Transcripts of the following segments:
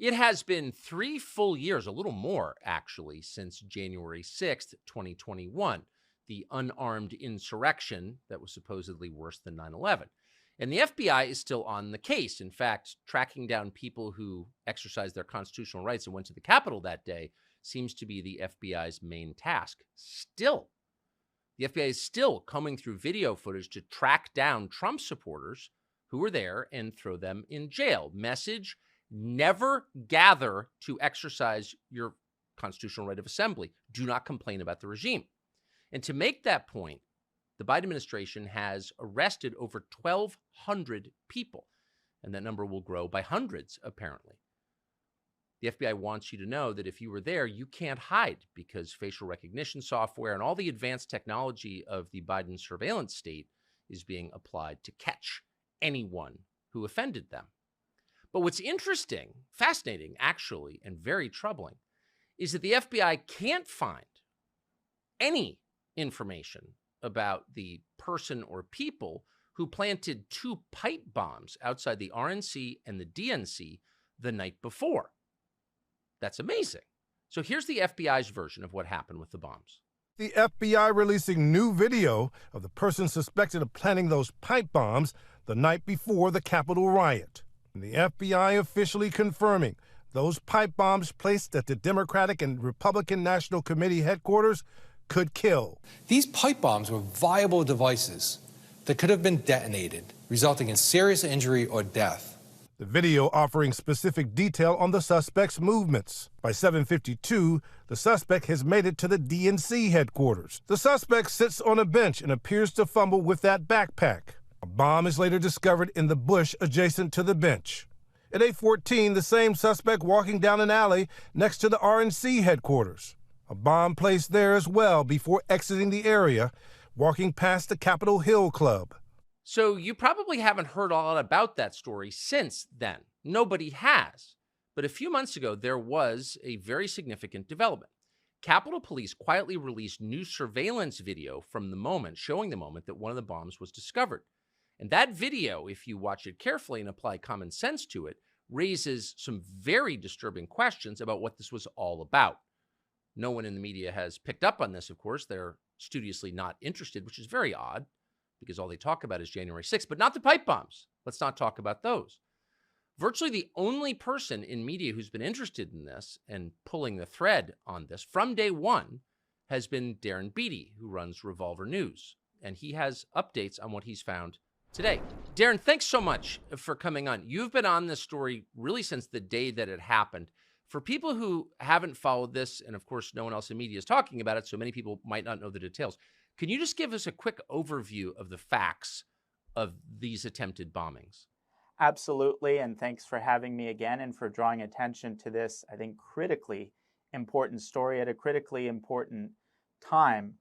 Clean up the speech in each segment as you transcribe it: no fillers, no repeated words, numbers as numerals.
It has been 3 full years, a little more actually, since January 6th, 2021, the unarmed insurrection that was supposedly worse than 9/11. And the FBI is still on the case. In fact, tracking down people who exercised their constitutional rights and went to the Capitol that day seems to be the FBI's main task. Still, the FBI is still combing through video footage to track down Trump supporters who were there and throw them in jail. Message: never gather to exercise your constitutional right of assembly. Do not complain about the regime. And to make that point, the Biden administration has arrested over 1,200 people, and that number will grow by hundreds, apparently. The FBI wants you to know that if you were there, you can't hide because facial recognition software and all the advanced technology of the Biden surveillance state is being applied to catch anyone who offended them. But what's interesting, fascinating, actually, and very troubling is that the FBI can't find any information about the person or people who planted 2 pipe bombs outside the RNC and the DNC the night before. That's amazing. So here's the FBI's version of what happened with the bombs. The FBI releasing new video of the person suspected of planting those pipe bombs the night before the Capitol riot. And the FBI officially confirming those pipe bombs placed at the Democratic and Republican National Committee headquarters could kill. These pipe bombs were viable devices that could have been detonated, resulting in serious injury or death. The video offering specific detail on the suspect's movements. By 7:52, the suspect has made it to the DNC headquarters. The suspect sits on a bench and appears to fumble with that backpack. A bomb is later discovered in the bush adjacent to the bench. At 8:14, the same suspect walking down an alley next to the RNC headquarters. A bomb placed there as well before exiting the area, walking past the Capitol Hill Club. So you probably haven't heard a lot about that story since then. Nobody has. But a few months ago, there was a very significant development. Capitol Police quietly released new surveillance video from the moment, showing the moment that one of the bombs was discovered. And that video, if you watch it carefully and apply common sense to it, raises some very disturbing questions about what this was all about. No one in the media has picked up on this, of course. They're studiously not interested, which is very odd because all they talk about is January 6th, but not the pipe bombs. Let's not talk about those. Virtually the only person in media who's been interested in this and pulling the thread on this from day one has been Darren Beattie, who runs Revolver News. And he has updates on what he's found today. Darren, thanks so much for coming on. You've been on this story really since the day that it happened. For people who haven't followed this, and of course, no one else in media is talking about it, so many people might not know the details. Can you just give us a quick overview of the facts of these attempted bombings? Absolutely, and thanks for having me again and for drawing attention to this, I think, critically important story at a critically important time.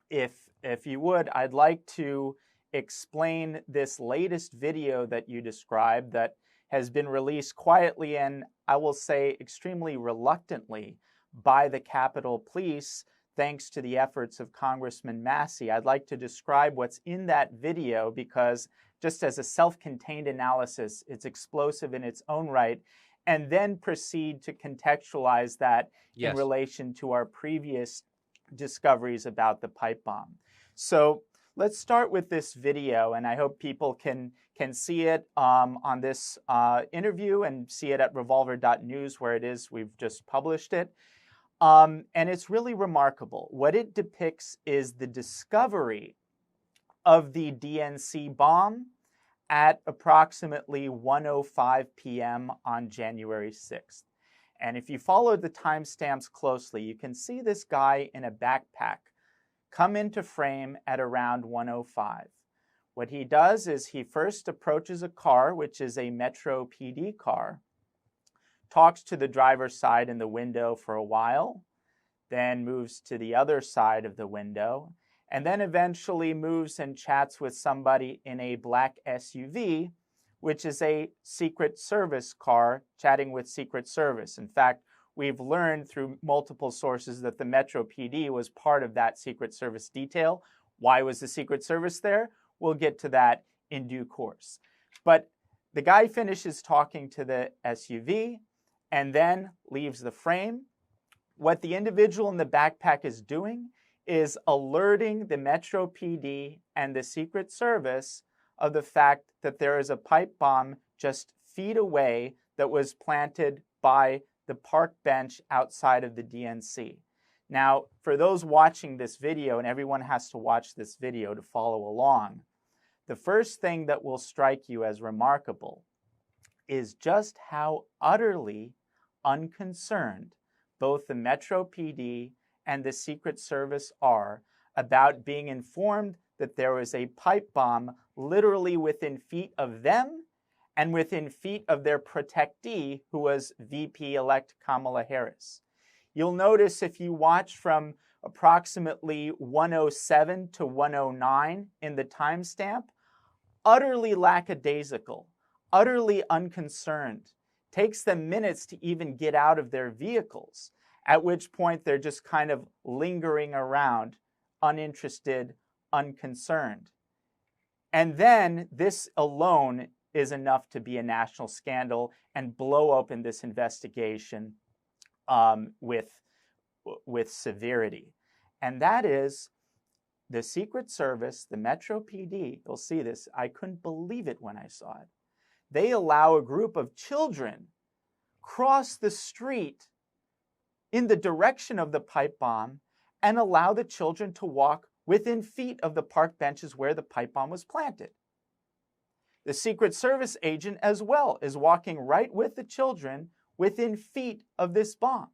If you would, I'd like to explain this latest video that you described that has been released quietly and, I will say, extremely reluctantly by the Capitol Police, thanks to the efforts of Congressman Massey. I'd like to describe what's in that video because just as a self-contained analysis, it's explosive in its own right, and then proceed to contextualize that in relation to our previous discoveries about the pipe bomb. So let's start with this video, and I hope people can see it on this interview and see it at revolver.news where it is. We've just published it. And it's really remarkable. What it depicts is the discovery of the DNC bomb at approximately 1:05 p.m. on January 6th. And if you follow the timestamps closely, you can see this guy in a backpack come into frame at around 1:05. What he does is he first approaches a car, which is a Metro PD car, talks to the driver's side in the window for a while, then moves to the other side of the window, and then eventually moves and chats with somebody in a black SUV, which is a Secret Service car chatting with Secret Service. In fact, we've learned through multiple sources that the Metro PD was part of that Secret Service detail. Why was the Secret Service there? We'll get to that in due course. But the guy finishes talking to the SUV, and then leaves the frame. What the individual in the backpack is doing is alerting the Metro PD and the Secret Service of the fact that there is a pipe bomb just feet away that was planted by the park bench outside of the DNC. Now, for those watching this video, and everyone has to watch this video to follow along, the first thing that will strike you as remarkable is just how utterly unconcerned both the Metro PD and the Secret Service are about being informed that there was a pipe bomb literally within feet of them and within feet of their protectee, who was VP-elect Kamala Harris. You'll notice if you watch from approximately 107 to 109 in the timestamp, utterly lackadaisical, utterly unconcerned. Takes them minutes to even get out of their vehicles, at which point they're just kind of lingering around, uninterested, unconcerned. And then this alone is enough to be a national scandal and blow open this investigation with severity. And that is the Secret Service, the Metro PD. You'll see this. I couldn't believe it when I saw it. They allow a group of children cross the street in the direction of the pipe bomb and allow the children to walk within feet of the park benches where the pipe bomb was planted. The Secret Service agent as well is walking right with the children within feet of this bomb.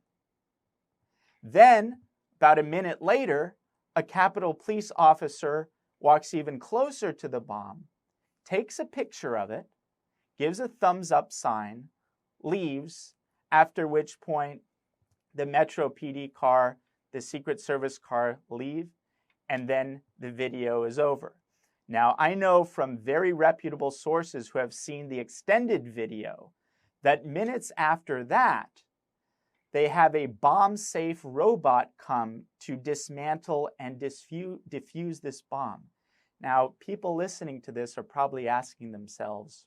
Then, about a minute later, a Capitol Police officer walks even closer to the bomb, takes a picture of it, gives a thumbs up sign, leaves, after which point the Metro PD car, the Secret Service car leave, and then the video is over. Now, I know from very reputable sources who have seen the extended video that minutes after that, they have a bomb-safe robot come to dismantle and defuse this bomb. Now, people listening to this are probably asking themselves,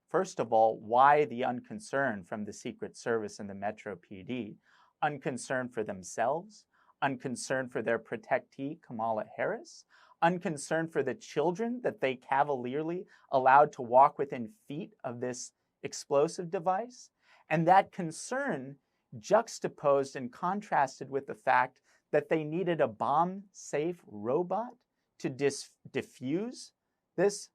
first of all, why the unconcern from the Secret Service and the Metro PD? Unconcerned for themselves? Unconcerned for their protectee, Kamala Harris? Unconcerned for the children that they cavalierly allowed to walk within feet of this explosive device? And that concern juxtaposed and contrasted with the fact that they needed a bomb-safe robot to defuse this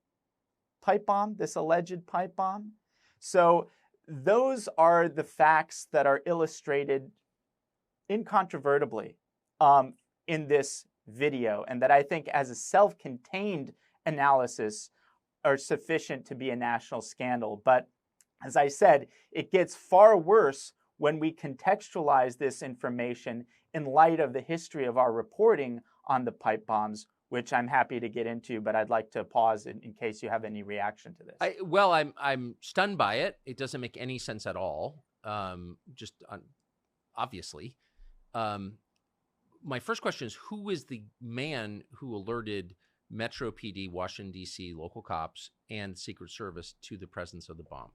pipe bomb, this alleged pipe bomb. So those are the facts that are illustrated incontrovertibly in this video, and that I think as a self-contained analysis are sufficient to be a national scandal. But as I said, it gets far worse when we contextualize this information in light of the history of our reporting on the pipe bombs, which I'm happy to get into, but I'd like to pause in case you have any reaction to this. I'm stunned by it. It doesn't make any sense at all. Obviously. My first question is, who is the man who alerted Metro PD, Washington, D.C., local cops, and Secret Service to the presence of the bomb?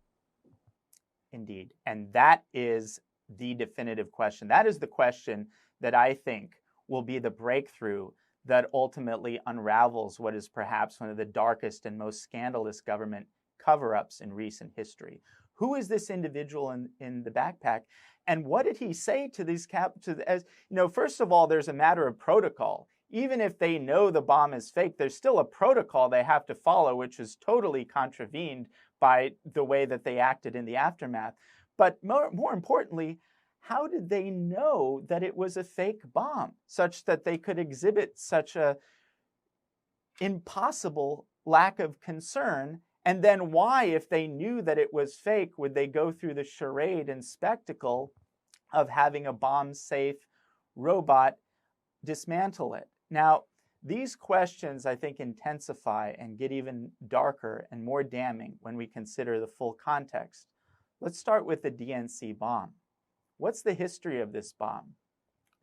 Indeed. And that is the definitive question. That is the question that I think will be the breakthrough that ultimately unravels what is perhaps one of the darkest and most scandalous government cover-ups in recent history. Who is this individual in the backpack? And what did he say to these first of all, there's a matter of protocol. Even if they know the bomb is fake, there's still a protocol they have to follow, which is totally contravened by the way that they acted in the aftermath. But more importantly, how did they know that it was a fake bomb, such that they could exhibit such a impossible lack of concern? And then why, if they knew that it was fake, would they go through the charade and spectacle of having a bomb-safe robot dismantle it? Now, these questions, I think, intensify and get even darker and more damning when we consider the full context. Let's start with the DNC bomb. What's the history of this bomb?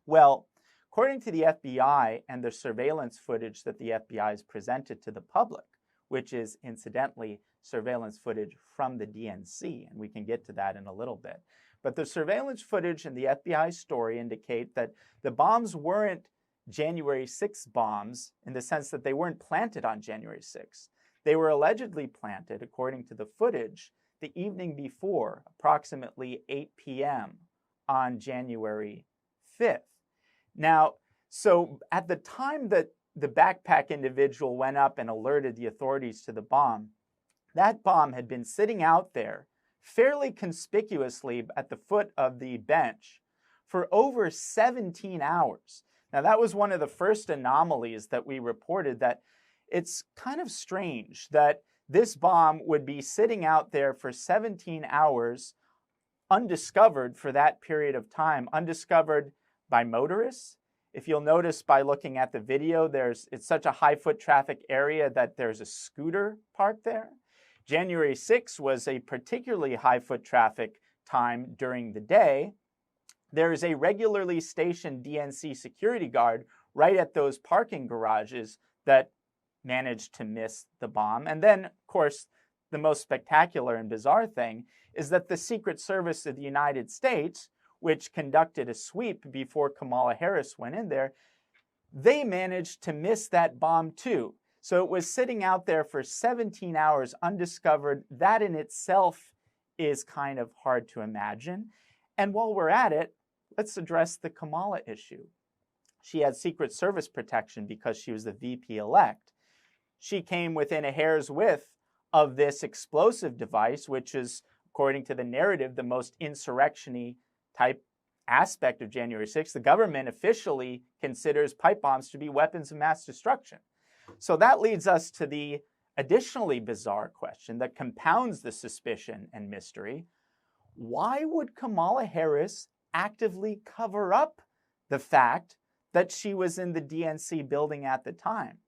Well, according to the FBI and the surveillance footage that the FBI has presented to the public, which is incidentally surveillance footage from the DNC, and we can get to that in a little bit. But the surveillance footage in the FBI story indicate that the bombs weren't January 6 bombs in the sense that they weren't planted on January 6. They were allegedly planted, according to the footage, the evening before, approximately 8 p.m. on January 5th. Now, so at the time that the backpack individual went up and alerted the authorities to the bomb, that bomb had been sitting out there fairly conspicuously at the foot of the bench for over 17 hours. Now, that was one of the first anomalies that we reported, that it's kind of strange that this bomb would be sitting out there for 17 hours undiscovered for that period of time, undiscovered by motorists. If you'll notice by looking at the video, it's such a high foot traffic area that there's a scooter parked there. January 6th was a particularly high foot traffic time during the day. There is a regularly stationed DNC security guard right at those parking garages that managed to miss the bomb. And then, of course, the most spectacular and bizarre thing is that the Secret Service of the United States, which conducted a sweep before Kamala Harris went in there, they managed to miss that bomb too. So it was sitting out there for 17 hours undiscovered. That in itself is kind of hard to imagine. And while we're at it, let's address the Kamala issue. She had Secret Service protection because she was the VP-elect. She came within a hair's width of this explosive device, which is, according to the narrative, the most insurrection-y type aspect of January 6th. The government officially considers pipe bombs to be weapons of mass destruction. So that leads us to the additionally bizarre question that compounds the suspicion and mystery. Why would Kamala Harris actively cover up the fact that she was in the DNC building at the time?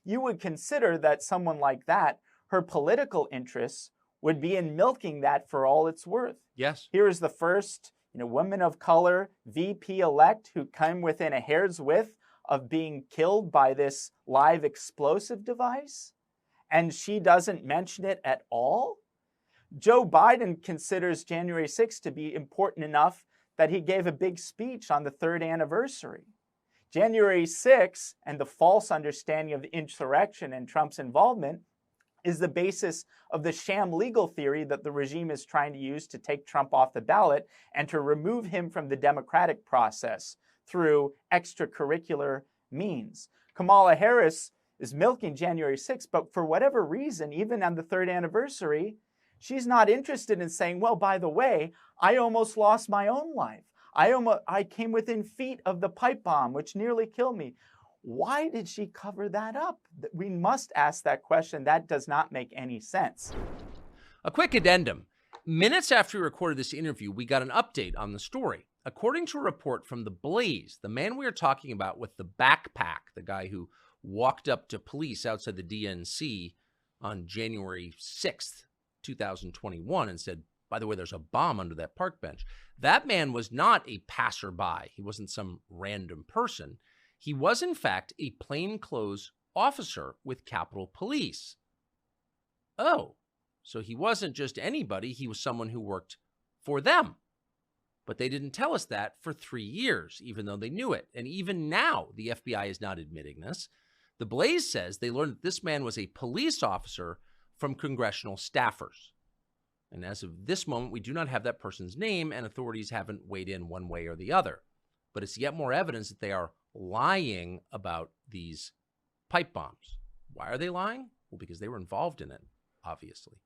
You would consider that someone like that, her political interests would be in milking that for all it's worth. Yes. Here is the first woman of color VP-elect who came within a hair's width of being killed by this live explosive device, and she doesn't mention it at all. Joe Biden considers January 6th to be important enough that he gave a big speech on the 3rd anniversary. January 6th and the false understanding of the insurrection and Trump's involvement is the basis of the sham legal theory that the regime is trying to use to take Trump off the ballot and to remove him from the democratic process through extracurricular means. Kamala Harris is milking January 6th, but for whatever reason, even on the 3rd anniversary, she's not interested in saying, well, by the way, I almost lost my own life. I came within feet of the pipe bomb, which nearly killed me. Why did she cover that up? We must ask that question. That does not make any sense. A quick addendum. Minutes after we recorded this interview, we got an update on the story. According to a report from The Blaze, the man we are talking about with the backpack, the guy who walked up to police outside the DNC on January 6th, 2021, and said, by the way, there's a bomb under that park bench. That man was not a passerby. He wasn't some random person. He was, in fact, a plainclothes officer with Capitol Police. Oh, so he wasn't just anybody. He was someone who worked for them. But they didn't tell us that for 3 years, even though they knew it. And even now, the FBI is not admitting this. The Blaze says they learned that this man was a police officer from congressional staffers. And as of this moment, we do not have that person's name, and authorities haven't weighed in one way or the other. But it's yet more evidence that they are lying about these pipe bombs. Why are they lying? Well, because they were involved in it, obviously.